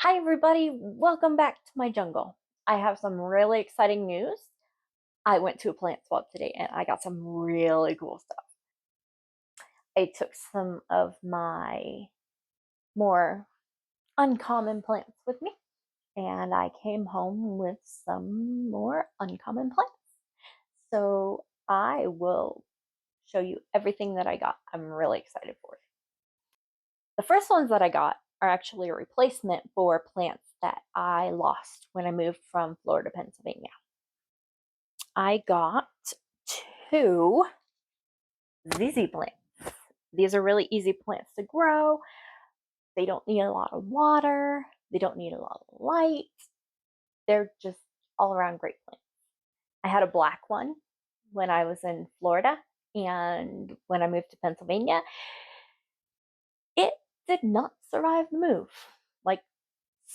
Hi, everybody. Welcome back to my jungle. I have some really exciting news. I went to a plant swap today and I got some really cool stuff. I took some of my more uncommon plants with me and I came home with some more uncommon plants. So I will show you everything that I got. I'm really excited for it. The first ones that I got are actually a replacement for plants that I lost when I moved from Florida to Pennsylvania. I got two ZZ plants. These are really easy plants to grow. They don't need a lot of water. They don't need a lot of light. They're just all around great plants. I had a black one when I was in Florida, and when I moved to Pennsylvania, it did not survive the move, like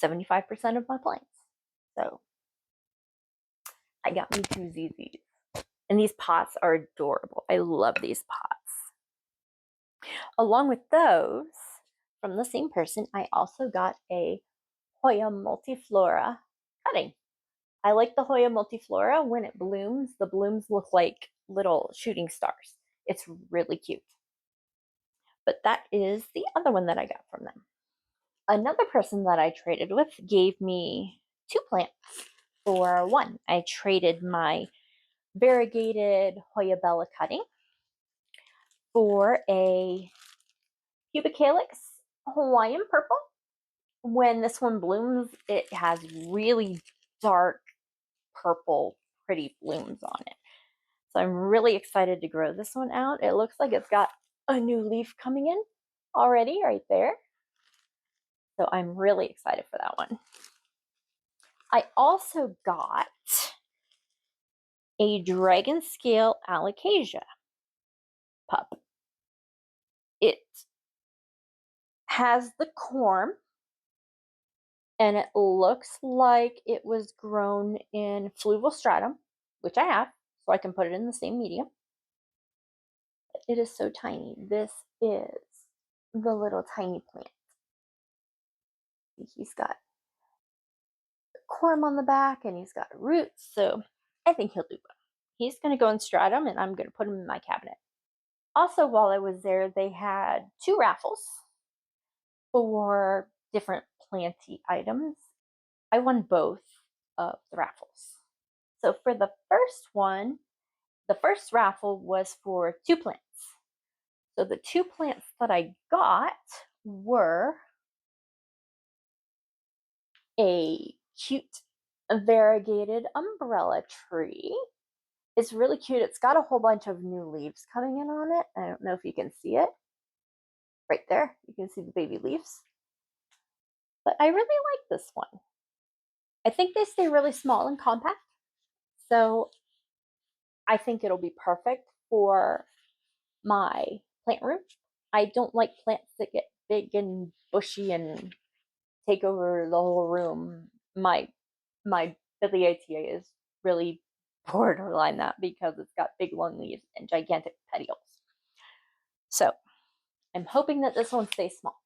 75% of my plants. So I got me two ZZs. And these pots are adorable. I love these pots. Along with those, from the same person, I also got a Hoya multiflora cutting. I like the Hoya multiflora. When it blooms, the blooms look like little shooting stars. It's really cute. But that is the other one that I got from them. Another person that I traded with gave me two plants for one. I traded my variegated Hoya bella cutting for a Cubicalyx Hawaiian purple. When this one blooms, it has really dark purple, pretty blooms on it. So I'm really excited to grow this one out. It looks like it's got a new leaf coming in already right there. So I'm really excited for that one. I also got a dragon scale alocasia pup. It has the corm and it looks like it was grown in fluval stratum, which I have, so I can put it in the same medium. It is so tiny. This is the little tiny plant. He's got corm on the back and he's got roots, so I think he'll do well. He's going to go in stratum and I'm going to put him in my cabinet. Also, while I was there, they had two raffles for different planty items. I won both of the raffles. So for the first one, the first raffle was for two plants. So the two plants that I got were a cute variegated umbrella tree. It's really cute. It's got a whole bunch of new leaves coming in on it. I don't know if you can see it. Right there, you can see the baby leaves. But I really like this one. I think they stay really small and compact. So I think it'll be perfect for my plant room. I don't like plants that get big and bushy and take over the whole room. My Biliatia is really borderline that because it's got big long leaves and gigantic petioles. So I'm hoping that this one stays small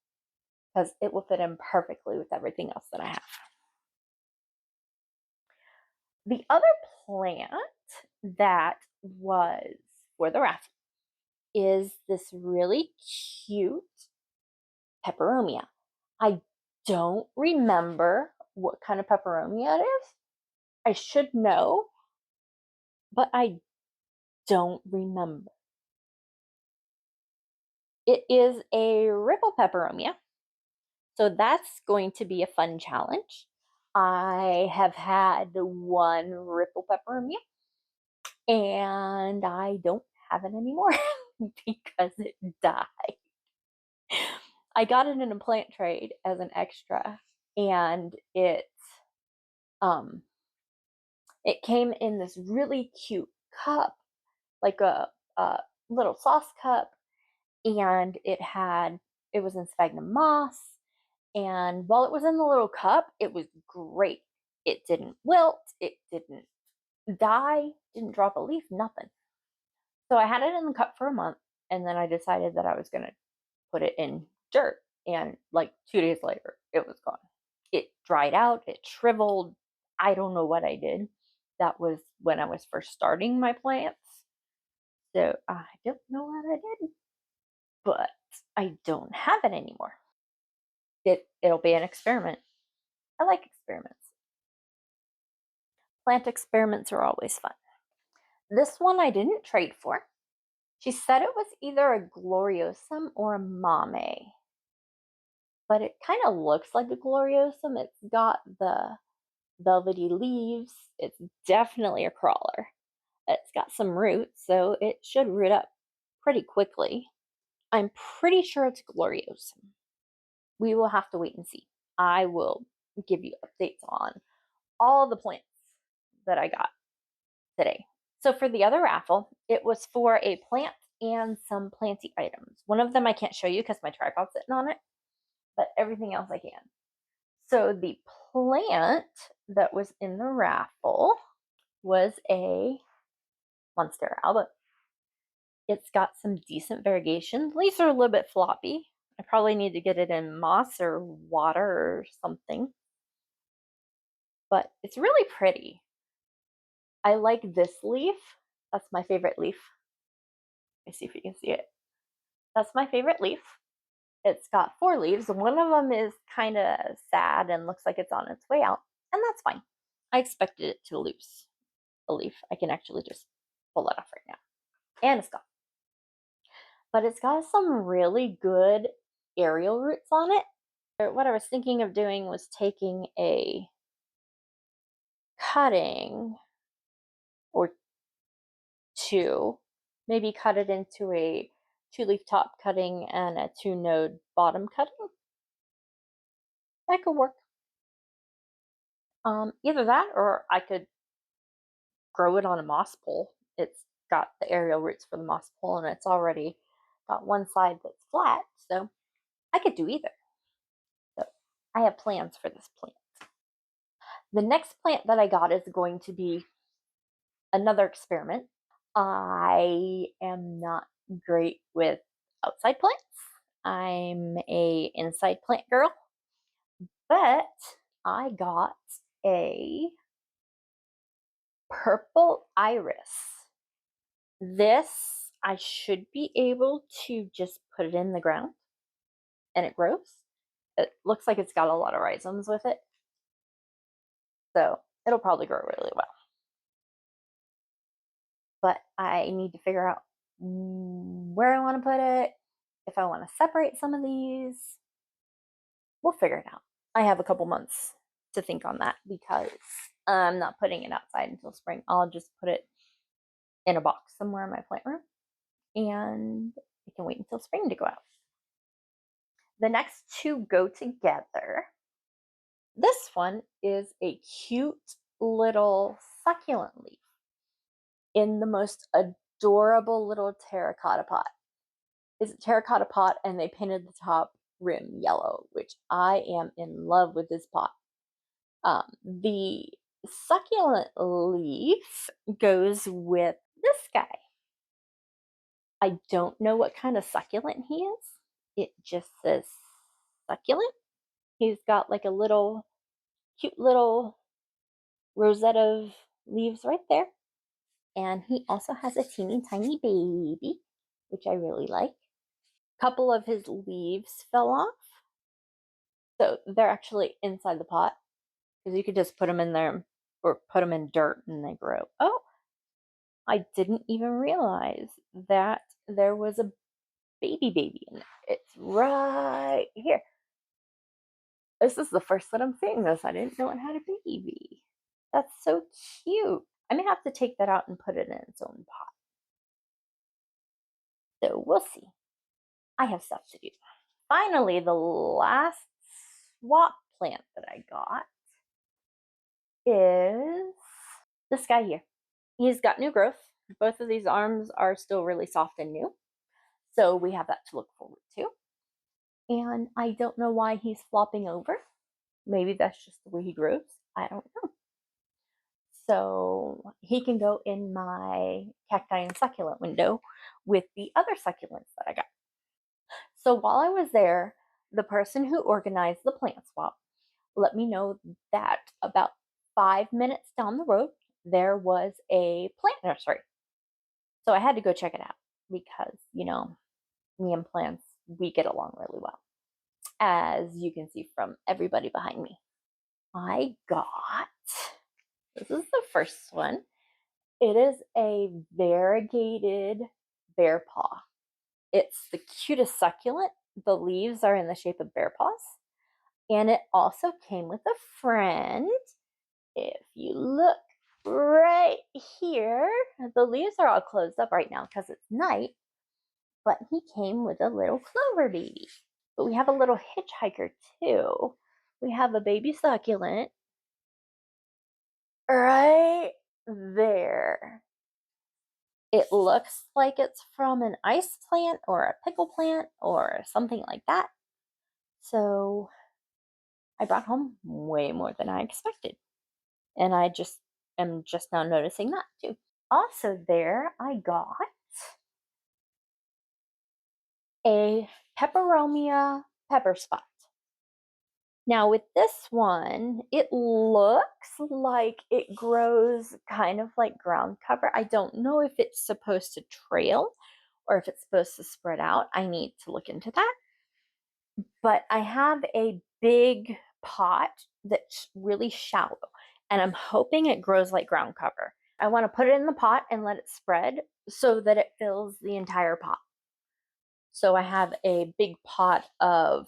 because it will fit in perfectly with everything else that I have. The other plant that was for the raffle is this really cute peperomia. I don't remember what kind of peperomia it is. I should know, but I don't remember. It is a ripple peperomia, so that's going to be a fun challenge. I have had one ripple peperomia and I don't have it anymore because it died. I got it in a plant trade as an extra, and um it came in this really cute cup, like a little sauce cup, and it was in sphagnum moss. And while it was in the little cup, it was great. It didn't wilt, it didn't die, didn't drop a leaf, nothing. So I had it in the cup for a month, and then I decided that I was going to put it in dirt. And like 2 days later, it was gone. It dried out, it shriveled. I don't know what I did. That was when I was first starting my plants. So I don't know what I did, but I don't have it anymore. It'll be an experiment. I like experiments. Plant experiments are always fun. This one I didn't trade for. She said it was either a gloriosum or a mame, but it kind of looks like a gloriosum. It's got the velvety leaves. It's definitely a crawler. It's got some roots, so it should root up pretty quickly. I'm pretty sure it's gloriosum. We will have to wait and see. I will give you updates on all the plants that I got today. So for the other raffle, it was for a plant and some planty items. One of them I can't show you because my tripod's sitting on it, but everything else I can. So the plant that was in the raffle was a Monstera alba. It's got some decent variegation. Leaves are a little bit floppy. I probably need to get it in moss or water or something. But it's really pretty. I like this leaf. That's my favorite leaf. Let me see if you can see it. That's my favorite leaf. It's got 4 leaves. One of them is kind of sad and looks like it's on its way out, and that's fine. I expected it to lose a leaf. I can actually just pull it off right now. And it's gone. But it's got some really good aerial roots on it. What I was thinking of doing was taking a cutting or 2, maybe cut it into a 2-leaf top cutting and a 2-node bottom cutting. That could work. Either that or I could grow it on a moss pole. It's got the aerial roots for the moss pole and it's already got one side that's flat, so I could do either. So I have plans for this plant. The next plant that I got is going to be another experiment. I am not great with outside plants. I'm a inside plant girl, but I got a purple iris. This, I should be able to just put it in the ground and it grows. It looks like it's got a lot of rhizomes with it. So it'll probably grow really well. But I need to figure out where I want to put it, if I want to separate some of these. We'll figure it out. I have a couple months to think on that because I'm not putting it outside until spring. I'll just put it in a box somewhere in my plant room and I can wait until spring to go out. The next 2 go together. This one is a cute little succulent leaf in the most adorable little terracotta pot. It's a terracotta pot and they painted the top rim yellow, which I am in love with this pot. The succulent leaf goes with this guy. I don't know what kind of succulent he is. It just says succulent. He's got like a little cute little rosette of leaves right there. And he also has a teeny tiny baby, which I really like. A couple of his leaves fell off. So they're actually inside the pot because you could just put them in there or put them in dirt and they grow. Oh, I didn't even realize that there was a baby in it. It's right here. This is the first that I'm seeing this. I didn't know it had a baby. That's so cute. I may have to take that out and put it in its own pot. So we'll see. I have stuff to do. Finally, the last swap plant that I got is this guy here. He's got new growth. Both of these arms are still really soft and new. So we have that to look forward to. And I don't know why he's flopping over. Maybe that's just the way he grows. I don't know. So he can go in my cacti and succulent window with the other succulents that I got. So while I was there, the person who organized the plant swap let me know that about 5 minutes down the road, there was a plant nursery. So I had to go check it out because, me and plants, we get along really well, as you can see from everybody behind me. I got, this is the first one. It is a variegated bear paw. It's the cutest succulent. The leaves are in the shape of bear paws. And it also came with a friend. If you look right here, the leaves are all closed up right now because it's night, but he came with a little clover baby. But we have a little hitchhiker too. We have a baby succulent right there. It looks like it's from an ice plant or a pickle plant or something like that. So I brought home way more than I expected. And I just am just now noticing that too. Also, there I got a peperomia pepper spot. Now, with this one, it looks like it grows kind of like ground cover. I don't know if it's supposed to trail or if it's supposed to spread out. I need to look into that. But I have a big pot that's really shallow, and I'm hoping it grows like ground cover. I want to put it in the pot and let it spread so that it fills the entire pot. So I have a big pot of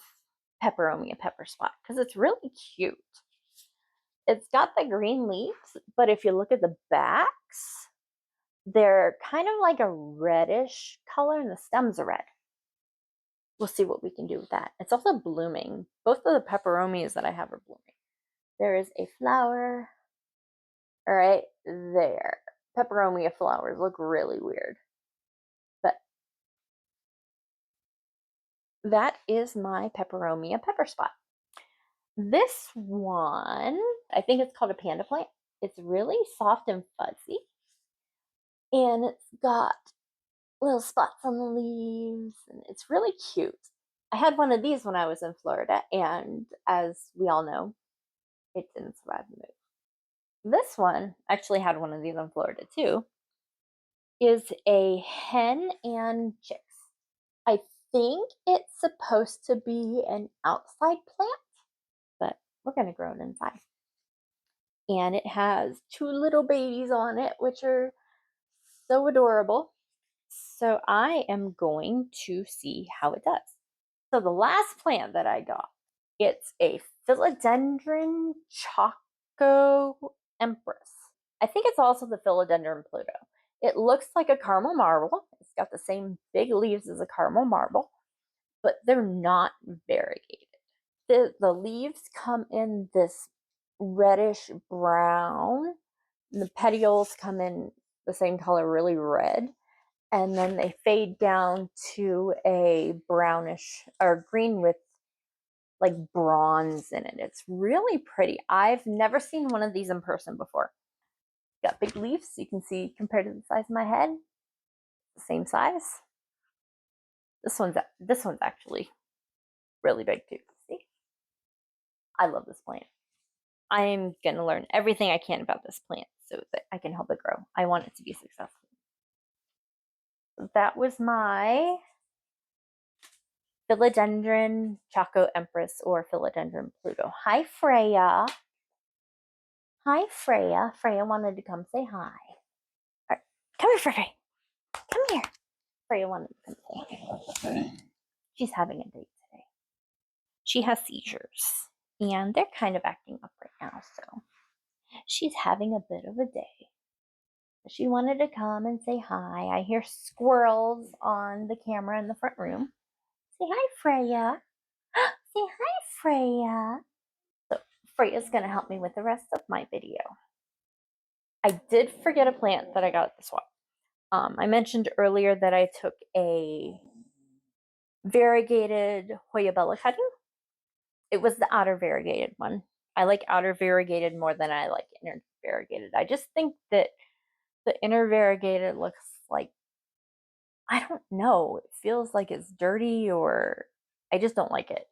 peperomia pepper spot because it's really cute. It's got the green leaves, but if you look at the backs, they're kind of like a reddish color and the stems are red. We'll see what we can do with that. It's also blooming. Both of the peperomias that I have are blooming. There is a flower right there. Peperomia flowers look really weird. But that is my peperomia pepper spot. This one, I think it's called a panda plant. It's really soft and fuzzy. And it's got little spots on the leaves, and it's really cute. I had one of these when I was in Florida, and as we all know, it didn't survive the move. This one, actually had one of these in Florida too, is a hen and chicks. I think it's supposed to be an outside plant, but we're going to grow it inside. And it has two little babies on it, which are so adorable. So I am going to see how it does. So the last plant that I got, it's a Philodendron Choco Empress. I think it's also the Philodendron Pluto. It looks like a caramel marble. It's got the same big leaves as a caramel marble, but they're not variegated. The leaves come in this reddish brown. The petioles come in the same color, really red, and then they fade down to a brownish or green with like bronze in it. It's really pretty. I've never seen one of these in person before. Got big leaves, you can see compared to the size of my head, the same size. This one's actually really big too. See? I love this plant. I'm gonna learn everything I can about this plant so that I can help it grow. I want it to be successful. That was my Philodendron Choco Empress or Philodendron Pluto. Hi, Freya. Hi, Freya. Freya wanted to come say hi. All right. Come here, Freya. Come here. Freya wanted to come say hi. She's having a date today. She has seizures, and they're kind of acting up right now, so she's having a bit of a day. She wanted to come and say hi. I hear squirrels on the camera in the front room. Say hi, Freya. Say hi, Freya. So Freya's going to help me with the rest of my video. I did forget a plant that I got at the swap. I mentioned earlier that I took a variegated Hoya Bella cutting. It was the outer variegated one. I like outer variegated more than I like inner variegated. I just think that the inner variegated looks like, I don't know, it feels like it's dirty, or I just don't like it.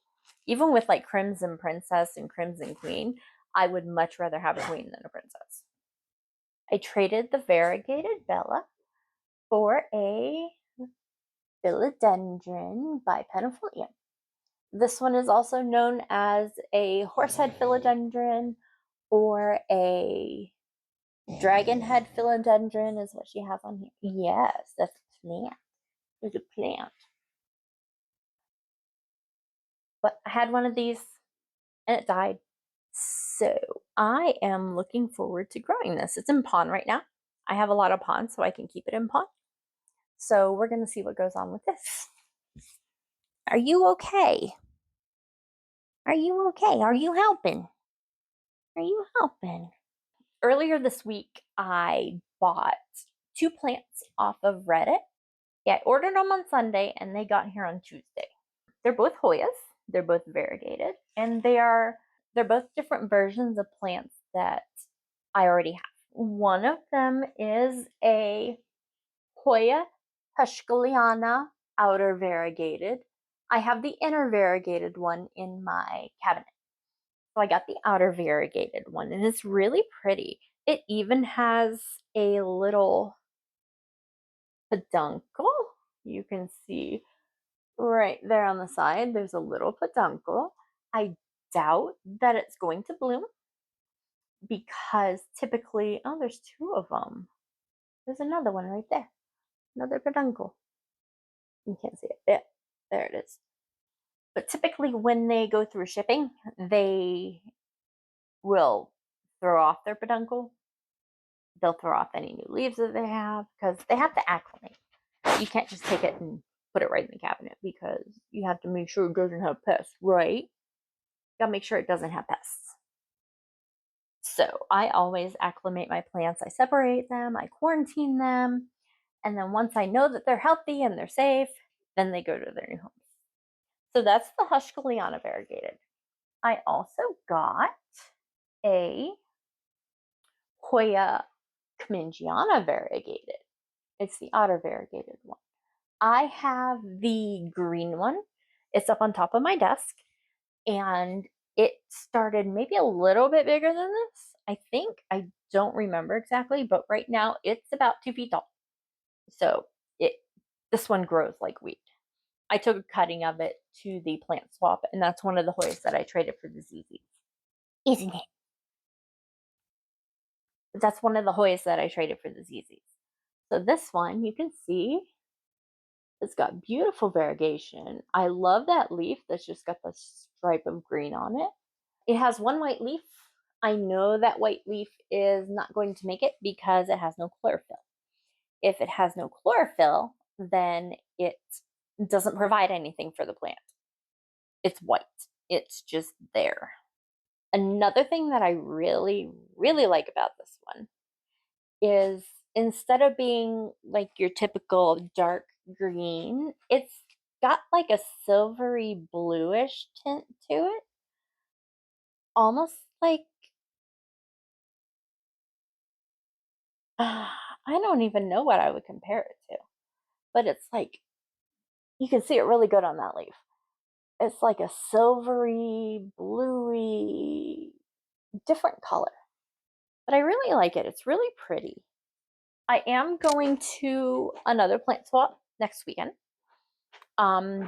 Even with like Crimson Princess and Crimson Queen, I would much rather have a queen than a princess. I traded the variegated Bella for a philodendron by Pennifolia. This one is also known as a horsehead philodendron or a dragonhead philodendron is what she has on here. Yes, that's a plant. There's a plant. But I had one of these and it died. So I am looking forward to growing this. It's in pond right now. I have a lot of pond, so I can keep it in pond. So we're going to see what goes on with this. Are you okay? Are you okay? Are you helping? Are you helping? Earlier this week, I bought 2 plants off of Reddit. Yeah, I ordered them on Sunday and they got here on Tuesday. They're both Hoyas. They're both variegated, and they're both different versions of plants that I already have. One of them is a Hoya Hushkaliana outer variegated. I have the inner variegated one in my cabinet. So I got the outer variegated one, and it's really pretty. It even has a little peduncle. You can see right there on the side, there's a little peduncle. I doubt that it's going to bloom because typically, oh, there's 2 of them. There's another one right there, another peduncle. You can't see it. Yeah, there it is. But typically, when they go through shipping, they will throw off their peduncle. They'll throw off any new leaves that they have because they have to acclimate. You can't just take it and put it right in the cabinet because you have to make sure it doesn't have pests, right? You gotta make sure it doesn't have pests. So I always acclimate my plants. I separate them, I quarantine them, and then once I know that they're healthy and they're safe, then they go to their new homes. So that's the Hushkaliana variegated. I also got a Hoya Kamingiana variegated. It's the otter variegated one. I have the green one. It's up on top of my desk, and it started maybe a little bit bigger than this. I think. I don't remember exactly, but right now it's about 2 feet tall. So this one grows like weed. I took a cutting of it to the plant swap, and that's one of the Hoyas that I traded for the ZZs. Isn't it? That's one of the Hoyas that I traded for the ZZs. So this one, you can see, it's got beautiful variegation. I love that leaf that's just got the stripe of green on it. It has one white leaf. I know that white leaf is not going to make it because it has no chlorophyll. If it has no chlorophyll, then it doesn't provide anything for the plant. It's white. It's just there. Another thing that I really, really like about this one is instead of being like your typical dark green, it's got like a silvery bluish tint to it. Almost like I don't even know what I would compare it to, but it's like you can see it really good on that leaf. It's like a silvery, bluey, different color. But I really like it. It's really pretty. I am going to another plant swap next weekend.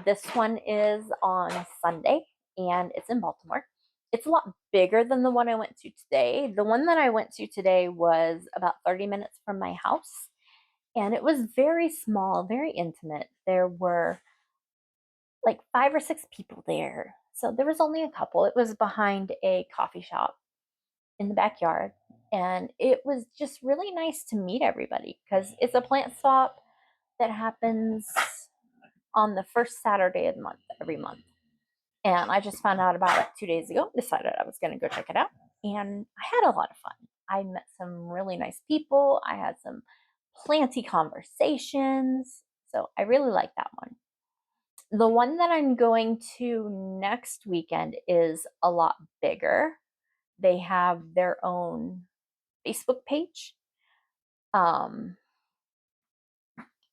This one is on Sunday and it's in Baltimore. It's a lot bigger than the one I went to today. The one that I went to today was about 30 minutes from my house and it was very small, very intimate. There were like 5 or 6 people there. So there was only a couple. It was behind a coffee shop in the backyard. And it was just really nice to meet everybody because it's a plant swap that happens on the first Saturday of the month, every month. And I just found out about it 2 days ago, decided I was going to go check it out. And I had a lot of fun. I met some really nice people. I had some planty conversations. So I really like that one. The one that I'm going to next weekend is a lot bigger. They have their own Facebook page.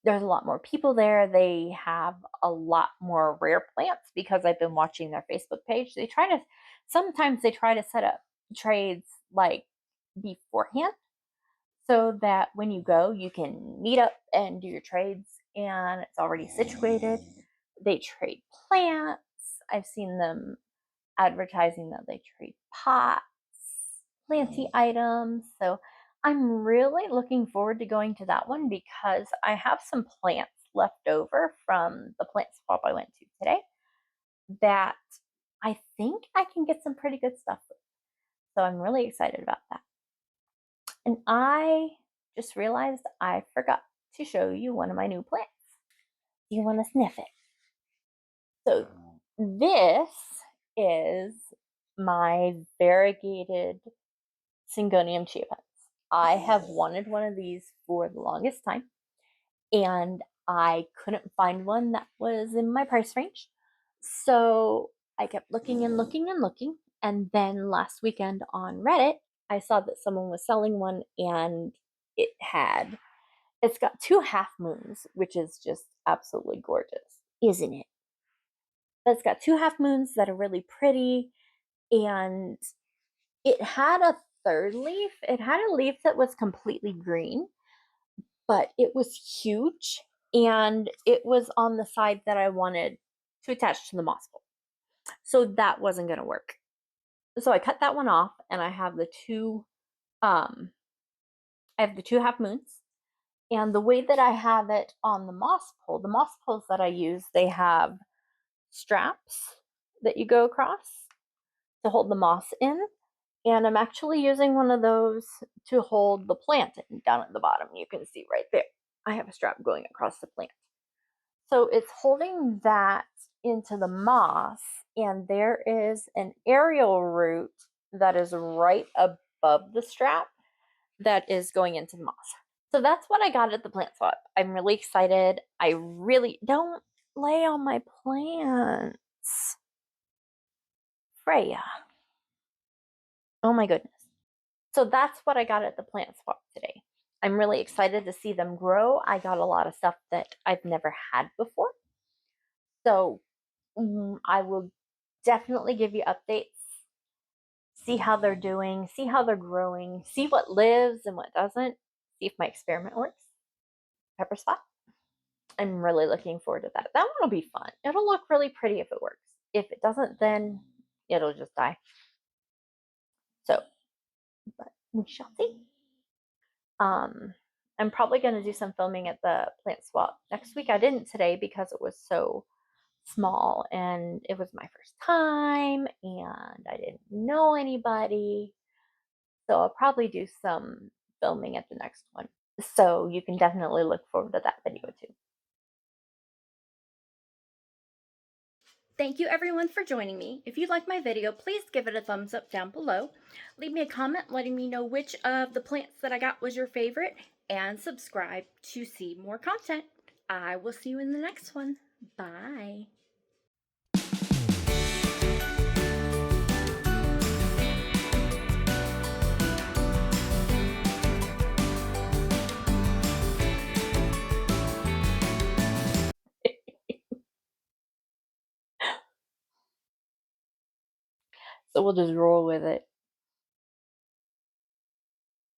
there's a lot more people there. They have a lot more rare plants because I've been watching their Facebook page. Sometimes they try to set up trades like beforehand so that when you go, you can meet up and do your trades and it's already situated. They trade plants. I've seen them advertising that they trade pots, planty items. So I'm really looking forward to going to that one because I have some plants left over from the plant swap I went to today that I think I can get some pretty good stuff with. So I'm really excited about that. And I just realized I forgot to show you one of my new plants. Do you want to sniff it? So this is my variegated Syngonium chia pets. I have wanted one of these for the longest time, and I couldn't find one that was in my price range. So I kept looking and looking and looking, and then last weekend on Reddit, I saw that someone was selling one, and it's got 2 half moons, which is just absolutely gorgeous, isn't it? But it's got 2 half moons that are really pretty, and it had a third leaf. It had a leaf that was completely green, but it was huge and it was on the side that I wanted to attach to the moss pole. So that wasn't going to work. So I cut that one off and I have the two half moons. And the way that I have it on the moss poles that I use, they have straps that you go across to hold the moss in. And I'm actually using one of those to hold the plant down at the bottom. You can see right there. I have a strap going across the plant. So it's holding that into the moss, and there is an aerial root that is right above the strap that is going into the moss. So that's what I got at the plant swap. I'm really excited. I really don't lay on my plants. Freya. Oh my goodness. So that's what I got at the plant swap today. I'm really excited to see them grow. I got a lot of stuff that I've never had before. So I will definitely give you updates, see how they're doing, see how they're growing, see what lives and what doesn't, see if my experiment works. Pepper spot. I'm really looking forward to that. That one will be fun. It'll look really pretty if it works. If it doesn't, then it'll just die. So, but we shall see. I'm probably going to do some filming at the plant swap next week. I didn't today because it was so small and it was my first time and I didn't know anybody. So I'll probably do some filming at the next one. So you can definitely look forward to that video too. Thank you everyone for joining me. If you like my video, please give it a thumbs up down below. Leave me a comment letting me know which of the plants that I got was your favorite, and subscribe to see more content. I will see you in the next one. Bye. So we'll just roll with it.